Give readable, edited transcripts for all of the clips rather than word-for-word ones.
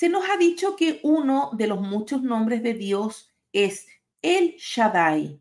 Se nos ha dicho que uno de los muchos nombres de Dios es el Shaddai.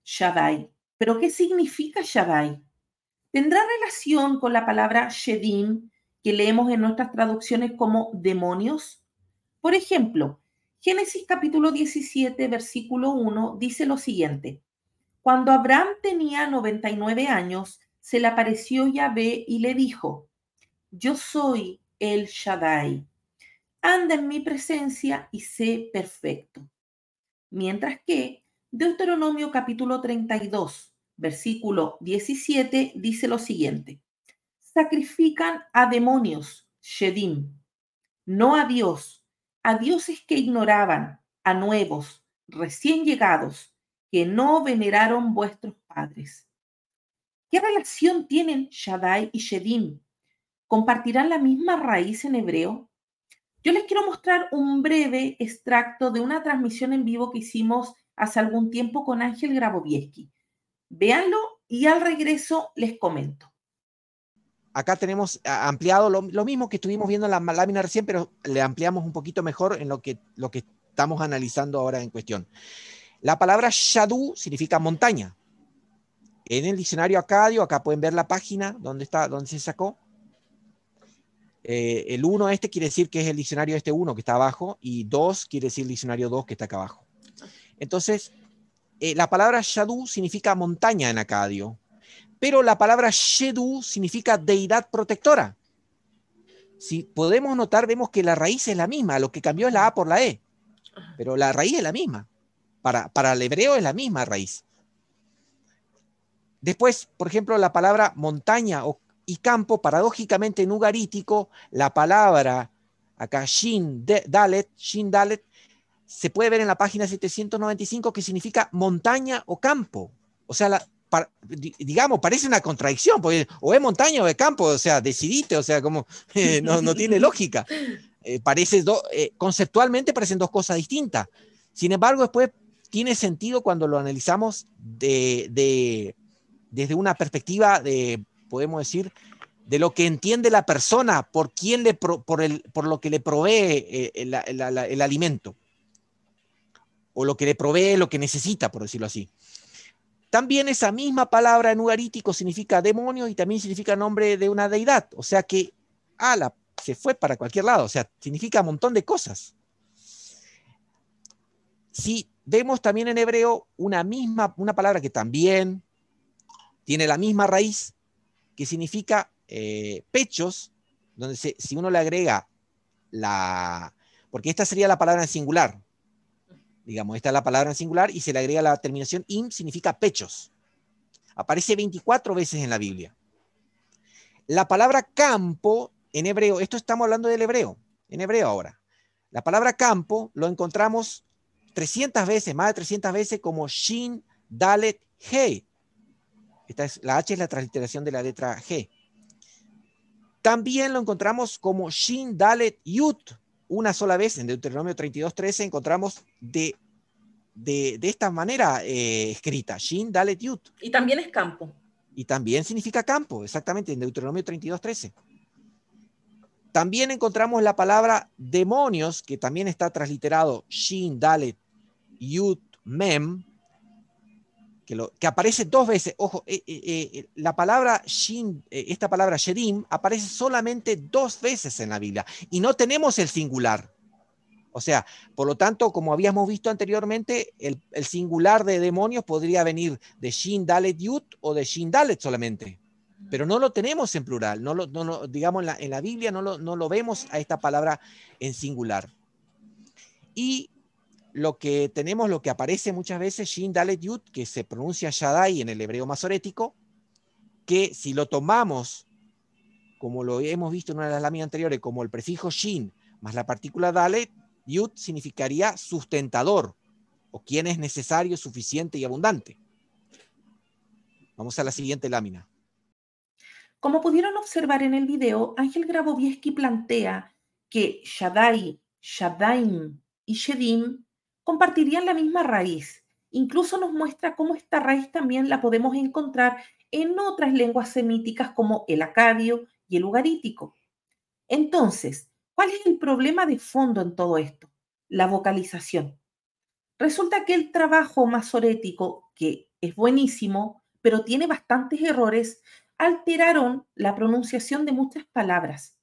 Shaddai. ¿Pero qué significa Shaddai? ¿Tendrá relación con la palabra Shedim, que leemos en nuestras traducciones como demonios? Por ejemplo, Génesis capítulo 17, versículo 1 dice lo siguiente. Cuando Abraham tenía 99 años, se le apareció Yahvé y le dijo, yo soy el Shaddai. Anda en mi presencia y sé perfecto. Mientras que Deuteronomio capítulo 32, versículo 17 dice lo siguiente. Sacrifican a demonios, Shedim, no a dioses que ignoraban, a nuevos, recién llegados, que no veneraron vuestros padres. ¿Qué relación tienen Shaddai y Shedim? ¿Compartirán la misma raíz en hebreo? Yo les quiero mostrar un breve extracto de una transmisión en vivo que hicimos hace algún tiempo con Ángel Grabowieski. Véanlo y al regreso les comento. Acá tenemos ampliado lo mismo que estuvimos viendo en la lámina recién, pero le ampliamos un poquito mejor en lo que estamos analizando ahora en cuestión. La palabra Shadu significa montaña. En el diccionario acadio, acá pueden ver la página donde se sacó. El 1 quiere decir que es el diccionario 1 que está abajo, y 2 quiere decir el diccionario 2 que está acá abajo. Entonces, la palabra Shadu significa montaña en acadio, pero la palabra Shedu significa deidad protectora. Si podemos notar, vemos que la raíz es la misma, lo que cambió es la A por la E, pero la raíz es la misma. Para el hebreo es la misma raíz. Después, por ejemplo, la palabra montaña y campo, paradójicamente en ugarítico, la palabra acá Shin Dalet, se puede ver en la página 795 que significa montaña o campo. O sea, digamos, parece una contradicción, porque o es montaña o es campo, o sea, decidite, o sea, como no tiene lógica. Conceptualmente parecen dos cosas distintas. Sin embargo, después tiene sentido cuando lo analizamos desde una perspectiva podemos decir, de lo que entiende la persona por lo que le provee el alimento, o lo que le provee lo que necesita, por decirlo así. También esa misma palabra en ugarítico significa demonio y también significa nombre de una deidad, o sea que se fue para cualquier lado, o sea, significa un montón de cosas. Si vemos también en hebreo una palabra que también tiene la misma raíz, que significa pechos, donde si uno le agrega porque esta sería la palabra en singular, digamos, esta es la palabra en singular y se le agrega la terminación im, significa pechos. Aparece 24 veces en la Biblia. La palabra campo en hebreo, esto estamos hablando del hebreo, en hebreo ahora. La palabra campo lo encontramos 300 veces, más de 300 veces como Shin, Dalet, He. La H es la transliteración de la letra G. También lo encontramos como Shin, Dalet, Yut. Una sola vez en Deuteronomio 32:13 encontramos de esta manera escrita, Shin, Dalet, Yut. Y también es campo. Y también significa campo, exactamente, en Deuteronomio 32:13. También encontramos la palabra demonios, que también está transliterado Shin, Dalet, Yut, Mem, que aparece dos veces. Ojo, la palabra Shin, esta palabra Shedim, aparece solamente dos veces en la Biblia y no tenemos el singular. O sea, por lo tanto, como habíamos visto anteriormente, el singular de demonios podría venir de Shin, Dalet, Yut o de Shin, Dalet solamente. Pero no lo tenemos en plural. Digamos, en la Biblia no lo vemos a esta palabra en singular. Y lo que aparece muchas veces, Shin, Dalet, Yud, que se pronuncia Shaddai en el hebreo masorético, que si lo tomamos, como lo hemos visto en una de las láminas anteriores, como el prefijo Shin más la partícula Dalet, Yud significaría sustentador, o quien es necesario, suficiente y abundante. Vamos a la siguiente lámina. Como pudieron observar en el video, Ángel Grabowieski plantea que Shaddai, Shaddaim y Shedim compartirían la misma raíz. Incluso nos muestra cómo esta raíz también la podemos encontrar en otras lenguas semíticas como el acadio y el ugarítico. Entonces, ¿Cuál es el problema de fondo en todo esto? La vocalización. Resulta que el trabajo masorético, que es buenísimo, pero tiene bastantes errores, alteraron la pronunciación de muchas palabras.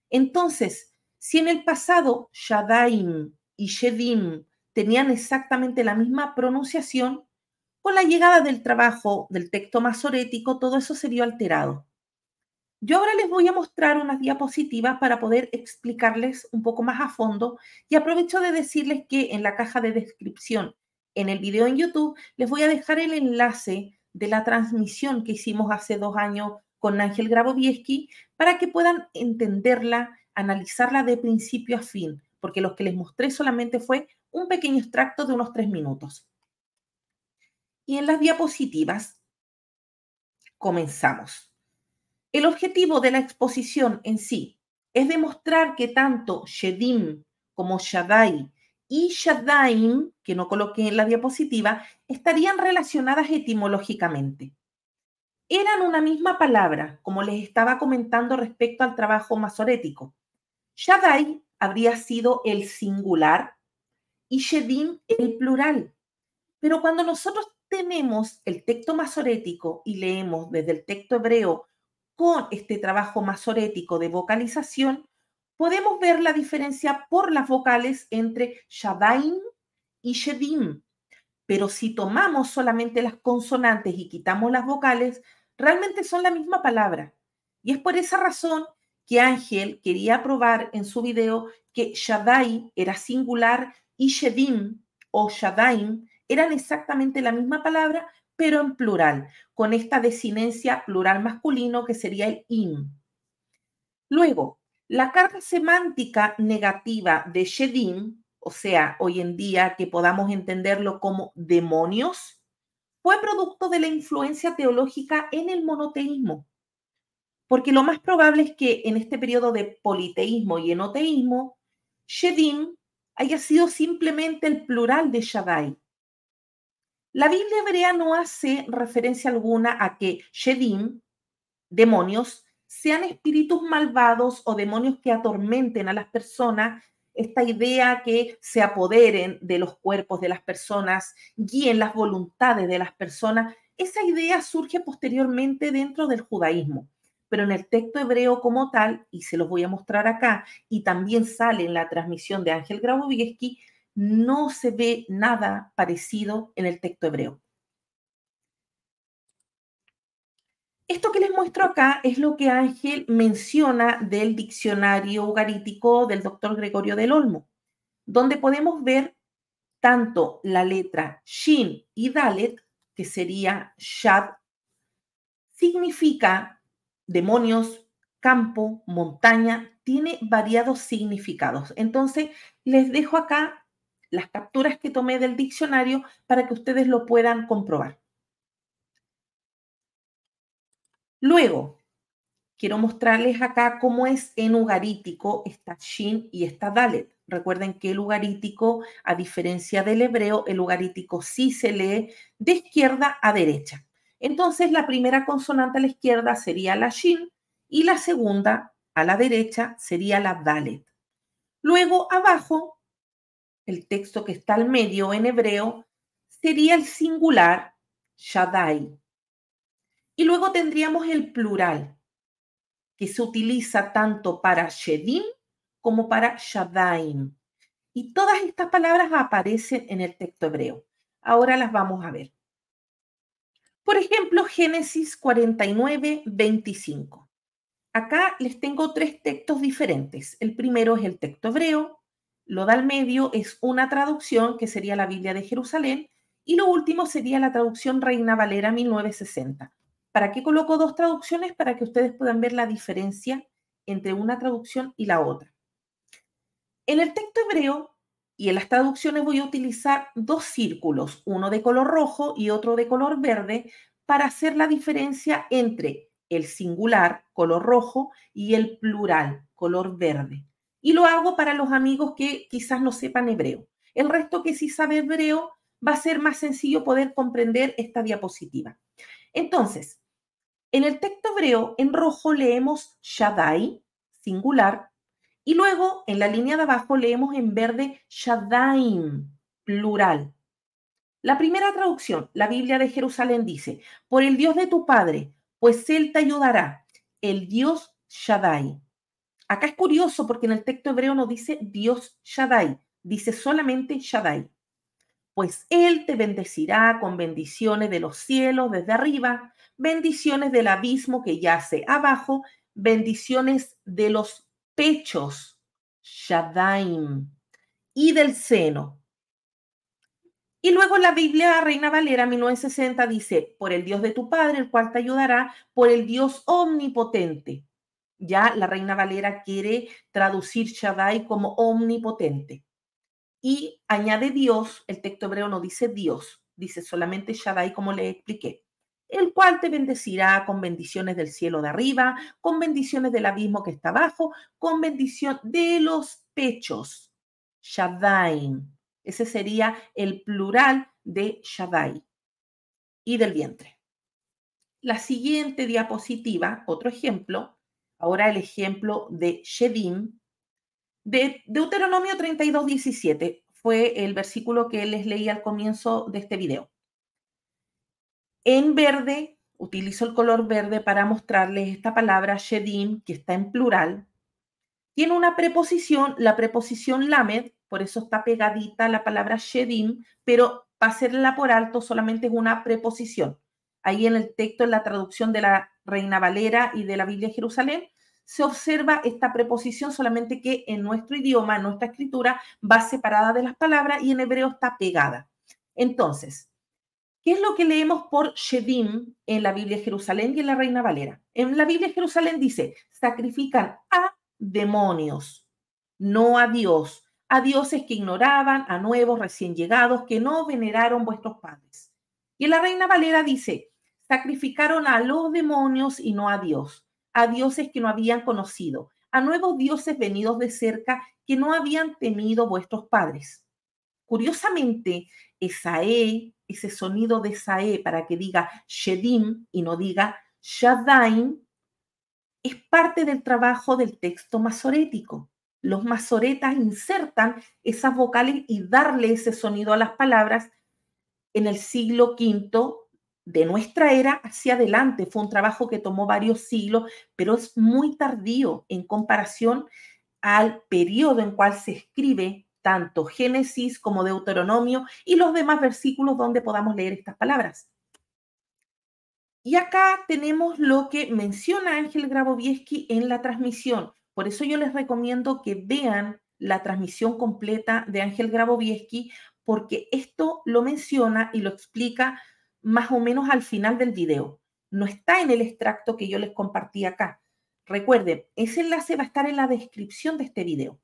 Entonces, si en el pasado Shadaim y Shedim tenían exactamente la misma pronunciación, con la llegada del trabajo del texto masorético, todo eso se vio alterado. Yo ahora les voy a mostrar unas diapositivas para poder explicarles un poco más a fondo y aprovecho de decirles que en la caja de descripción en el video en YouTube les voy a dejar el enlace de la transmisión que hicimos hace 2 años con Ángel Grabowieski para que puedan entenderla, analizarla de principio a fin, porque lo que les mostré solamente fue un pequeño extracto de unos 3 minutos. Y en las diapositivas comenzamos. El objetivo de la exposición en sí es demostrar que tanto Shedim como Shaddai y Shaddaim, que no coloqué en la diapositiva, estarían relacionadas etimológicamente. Eran una misma palabra, como les estaba comentando respecto al trabajo masorético. Shaddai habría sido el singular y Shedim el plural. Pero cuando nosotros tenemos el texto masorético y leemos desde el texto hebreo con este trabajo masorético de vocalización, podemos ver la diferencia por las vocales entre Shadaim y Shedim. Pero si tomamos solamente las consonantes y quitamos las vocales, realmente son la misma palabra. Y es por esa razón que Ángel quería probar en su video que Shaddai era singular y Shedim o Shadaim eran exactamente la misma palabra, pero en plural, con esta desinencia plural masculino que sería el im. Luego, la carga semántica negativa de Shedim, o sea, hoy en día que podamos entenderlo como demonios, fue producto de la influencia teológica en el monoteísmo. Porque lo más probable es que en este periodo de politeísmo y enoteísmo, Shedim haya sido simplemente el plural de Shaddai. La Biblia hebrea no hace referencia alguna a que Shedim, demonios, sean espíritus malvados o demonios que atormenten a las personas, esta idea que se apoderen de los cuerpos de las personas, guíen las voluntades de las personas. Esa idea surge posteriormente dentro del judaísmo, pero en el texto hebreo como tal, y se los voy a mostrar acá, y también sale en la transmisión de Ángel Grabowieski, no se ve nada parecido en el texto hebreo. Esto que les muestro acá es lo que Ángel menciona del diccionario ugarítico del doctor Gregorio del Olmo, donde podemos ver tanto la letra Shin y Dalet, que sería Shad, significa demonios, campo, montaña, tiene variados significados. Entonces, les dejo acá las capturas que tomé del diccionario para que ustedes lo puedan comprobar. Luego, quiero mostrarles acá cómo es en ugarítico esta Shin y esta Dalet. Recuerden que el ugarítico, a diferencia del hebreo, el ugarítico sí se lee de izquierda a derecha. Entonces, la primera consonante a la izquierda sería la Shin y la segunda a la derecha sería la Dalet. Luego, abajo, el texto que está al medio en hebreo sería el singular Shaddai. Y luego tendríamos el plural, que se utiliza tanto para Shedim como para Shadaim. Y todas estas palabras aparecen en el texto hebreo. Ahora las vamos a ver. Por ejemplo, Génesis 49, 25. Acá les tengo 3 textos diferentes. El primero es el texto hebreo, lo del medio es una traducción que sería la Biblia de Jerusalén y lo último sería la traducción Reina Valera 1960. ¿Para qué coloco 2 traducciones? Para que ustedes puedan ver la diferencia entre una traducción y la otra. En el texto hebreo y en las traducciones voy a utilizar 2 círculos, uno de color rojo y otro de color verde, para hacer la diferencia entre el singular, color rojo, y el plural, color verde. Y lo hago para los amigos que quizás no sepan hebreo. El resto que sí sabe hebreo va a ser más sencillo poder comprender esta diapositiva. Entonces, en el texto hebreo, en rojo leemos Shaddai, singular, Y luego, en la línea de abajo, leemos en verde Shadaim, plural. La primera traducción, la Biblia de Jerusalén dice, por el Dios de tu padre, pues él te ayudará, el Dios Shaddai. Acá es curioso porque en el texto hebreo no dice Dios Shaddai, dice solamente Shaddai. Pues él te bendecirá con bendiciones de los cielos desde arriba, bendiciones del abismo que yace abajo, bendiciones de los pechos, Shadaim, y del seno. Y luego la Biblia Reina Valera 1960 dice, por el Dios de tu padre, el cual te ayudará, por el Dios omnipotente. Ya la Reina Valera quiere traducir Shaddai como omnipotente. Y añade Dios, el texto hebreo no dice Dios, dice solamente Shaddai, como le expliqué, el cual te bendecirá con bendiciones del cielo de arriba, con bendiciones del abismo que está abajo, con bendición de los pechos, Shaddai. Ese sería el plural de Shaddai y del vientre. La siguiente diapositiva, otro ejemplo, ahora el ejemplo de Shedim, de Deuteronomio 32:17, fue el versículo que les leí al comienzo de este video. En verde, utilizo el color verde para mostrarles esta palabra Shedim, que está en plural. Tiene una preposición, la preposición lamed, por eso está pegadita la palabra Shedim, pero para hacerla por alto solamente es una preposición. Ahí en el texto, en la traducción de la Reina Valera y de la Biblia de Jerusalén, se observa esta preposición, solamente que en nuestro idioma, en nuestra escritura, va separada de las palabras y en hebreo está pegada. Entonces, ¿qué es lo que leemos por Shedim en la Biblia de Jerusalén y en la Reina Valera? En la Biblia de Jerusalén dice, sacrifican a demonios, no a Dios, a dioses que ignoraban, a nuevos recién llegados que no veneraron vuestros padres. Y en la Reina Valera dice, sacrificaron a los demonios y no a Dios, a dioses que no habían conocido, a nuevos dioses venidos de cerca que no habían temido vuestros padres. Curiosamente, ese sonido de Sae para que diga Shedim y no diga Shadaim, es parte del trabajo del texto masorético. Los masoretas insertan esas vocales y darle ese sonido a las palabras en el siglo V de nuestra era hacia adelante. Fue un trabajo que tomó varios siglos, pero es muy tardío en comparación al periodo en cual se escribe tanto Génesis como Deuteronomio y los demás versículos donde podamos leer estas palabras. Y acá tenemos lo que menciona Ángel Grabowieski en la transmisión. Por eso yo les recomiendo que vean la transmisión completa de Ángel Grabowieski, porque esto lo menciona y lo explica más o menos al final del video. No está en el extracto que yo les compartí acá. Recuerden, ese enlace va a estar en la descripción de este video.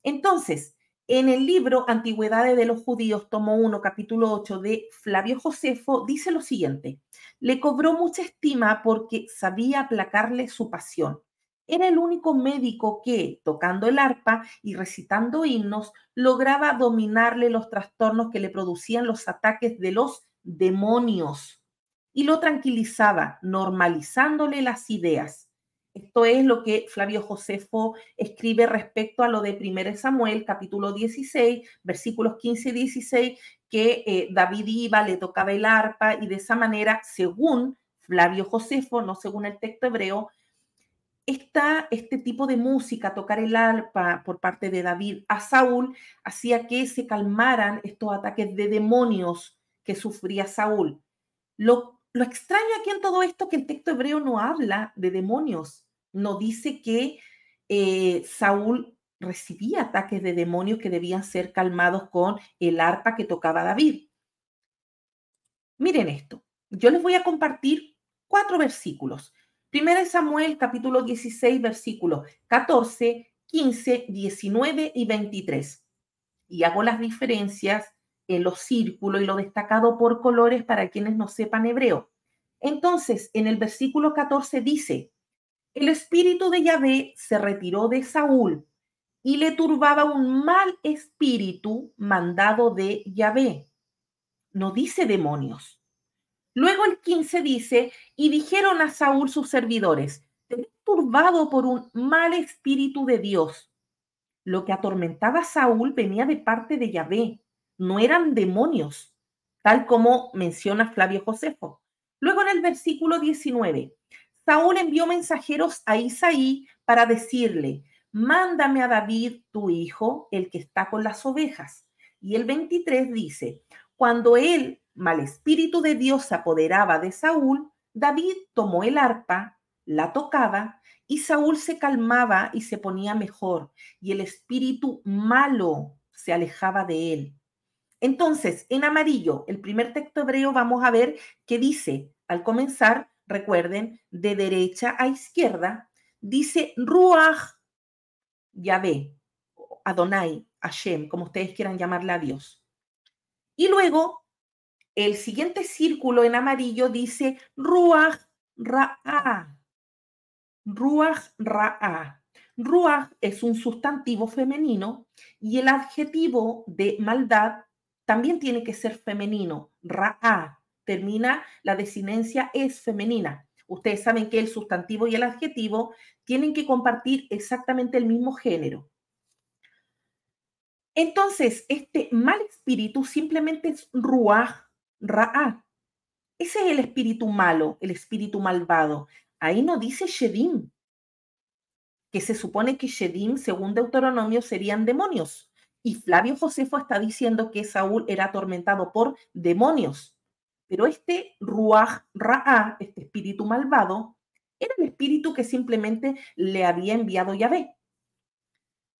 Entonces, en el libro Antigüedades de los Judíos, tomo 1, capítulo 8 de Flavio Josefo, dice lo siguiente: le cobró mucha estima porque sabía aplacarle su pasión. Era el único médico que, tocando el arpa y recitando himnos, lograba dominarle los trastornos que le producían los ataques de los demonios y lo tranquilizaba, normalizándole las ideas. Esto es lo que Flavio Josefo escribe respecto a lo de 1 Samuel, capítulo 16, versículos 15 y 16, que David iba, le tocaba el arpa y de esa manera, según Flavio Josefo, no según el texto hebreo, este tipo de música, tocar el arpa por parte de David a Saúl, hacía que se calmaran estos ataques de demonios que sufría Saúl. Lo extraño aquí en todo esto es que el texto hebreo no habla de demonios, no dice que Saúl recibía ataques de demonios que debían ser calmados con el arpa que tocaba David. Miren esto, yo les voy a compartir 4 versículos. 1 Samuel capítulo 16, versículos 14, 15, 19 y 23. Y hago las diferencias en los círculos y lo destacado por colores para quienes no sepan hebreo. Entonces, en el versículo 14 dice, el espíritu de Yahvé se retiró de Saúl y le turbaba un mal espíritu mandado de Yahvé. No dice demonios. Luego el 15 dice, y dijeron a Saúl sus servidores, te he turbado por un mal espíritu de Dios. Lo que atormentaba a Saúl venía de parte de Yahvé, no eran demonios, tal como menciona Flavio Josefo. Luego en el versículo 19, Saúl envió mensajeros a Isaí para decirle, mándame a David, tu hijo, el que está con las ovejas. Y el 23 dice, cuando el mal espíritu de Dios se apoderaba de Saúl, David tomó el arpa, la tocaba, y Saúl se calmaba y se ponía mejor, y el espíritu malo se alejaba de él. Entonces, en amarillo, el primer texto hebreo, vamos a ver que dice, al comenzar, recuerden, de derecha a izquierda, dice Ruach Yahvé, Adonai, Hashem, como ustedes quieran llamarle a Dios. Y luego, el siguiente círculo en amarillo dice Ruach Ra'ah, Ruach Ra'ah. Ruach es un sustantivo femenino y el adjetivo de maldad también tiene que ser femenino. Ra'ah termina, la desinencia es femenina. Ustedes saben que el sustantivo y el adjetivo tienen que compartir exactamente el mismo género. Entonces, este mal espíritu simplemente es Ruach Ra'ah. Ese es el espíritu malo, el espíritu malvado. Ahí no dice Shedim, que se supone que Shedim, según Deuteronomio, serían demonios. Y Flavio Josefo está diciendo que Saúl era atormentado por demonios. Pero este Ruach Ra'ah, este espíritu malvado, era el espíritu que simplemente le había enviado Yahvé.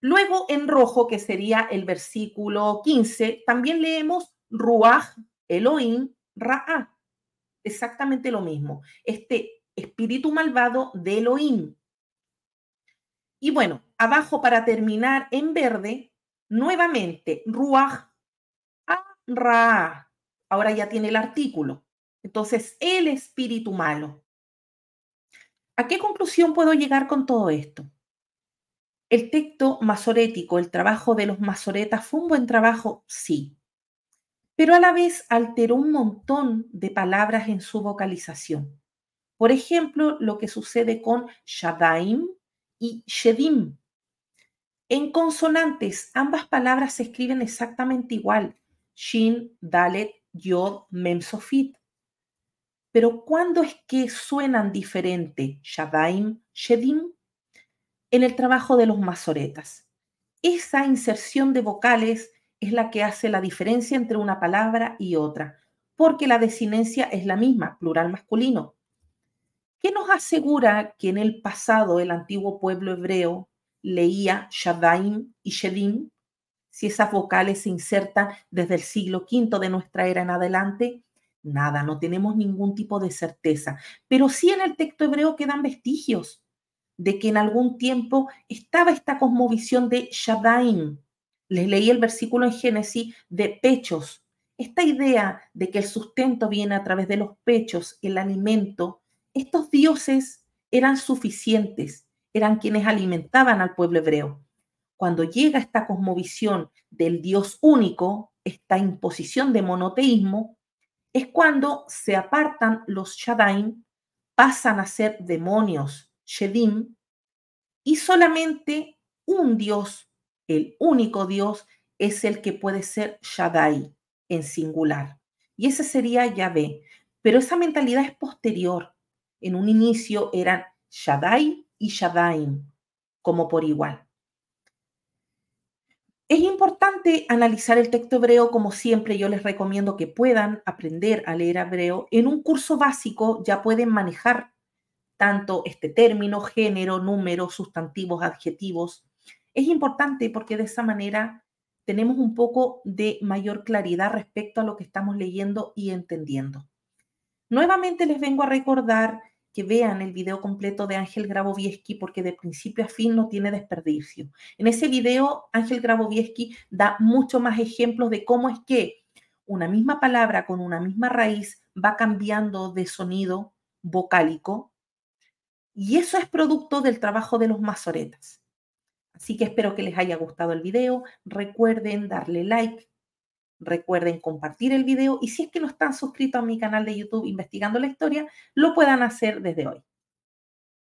Luego, en rojo, que sería el versículo 15, también leemos Ruach Elohim Ra'ah. Exactamente lo mismo. Este espíritu malvado de Elohim. Y bueno, abajo para terminar en verde, nuevamente, Ruach Ra. Ahora ya tiene el artículo. Entonces, el espíritu malo. ¿A qué conclusión puedo llegar con todo esto? El texto masorético, el trabajo de los masoretas, ¿fue un buen trabajo? Sí. Pero a la vez alteró un montón de palabras en su vocalización. Por ejemplo, lo que sucede con Shadaim y Shedim. En consonantes, ambas palabras se escriben exactamente igual. Shin, Dalet, Yod, Mem, Sofit. Pero ¿cuándo es que suenan diferente Shadaim, Shedim? En el trabajo de los masoretas. Esa inserción de vocales es la que hace la diferencia entre una palabra y otra, porque la desinencia es la misma, plural masculino. ¿Qué nos asegura que en el pasado el antiguo pueblo hebreo leía Shadaim y Shedim? Si esas vocales se insertan desde el siglo V de nuestra era en adelante, nada, no tenemos ningún tipo de certeza. Pero sí en el texto hebreo quedan vestigios de que en algún tiempo estaba esta cosmovisión de Shadaim. Les leí el versículo en Génesis de pechos. Esta idea de que el sustento viene a través de los pechos, el alimento, estos dioses eran suficientes, eran quienes alimentaban al pueblo hebreo. Cuando llega esta cosmovisión del Dios único, esta imposición de monoteísmo, es cuando se apartan los Shadaim, pasan a ser demonios, Shedim, y solamente un Dios, el único Dios, es el que puede ser Shaddai en singular. Y ese sería Yahvé. Pero esa mentalidad es posterior. En un inicio eran Shaddai y Shadaim, como por igual. Es importante analizar el texto hebreo, como siempre yo les recomiendo que puedan aprender a leer hebreo. En un curso básico ya pueden manejar tanto este término, género, número, sustantivos, adjetivos. Es importante porque de esa manera tenemos un poco de mayor claridad respecto a lo que estamos leyendo y entendiendo. Nuevamente les vengo a recordar que vean el video completo de Ángel Grabowieski porque de principio a fin no tiene desperdicio. En ese video, Ángel Grabowieski da mucho más ejemplos de cómo es que una misma palabra con una misma raíz va cambiando de sonido vocálico y eso es producto del trabajo de los masoretas. Así que espero que les haya gustado el video. Recuerden darle like, recuerden compartir el video y si es que no están suscritos a mi canal de YouTube Investigando la Historia, lo puedan hacer desde hoy.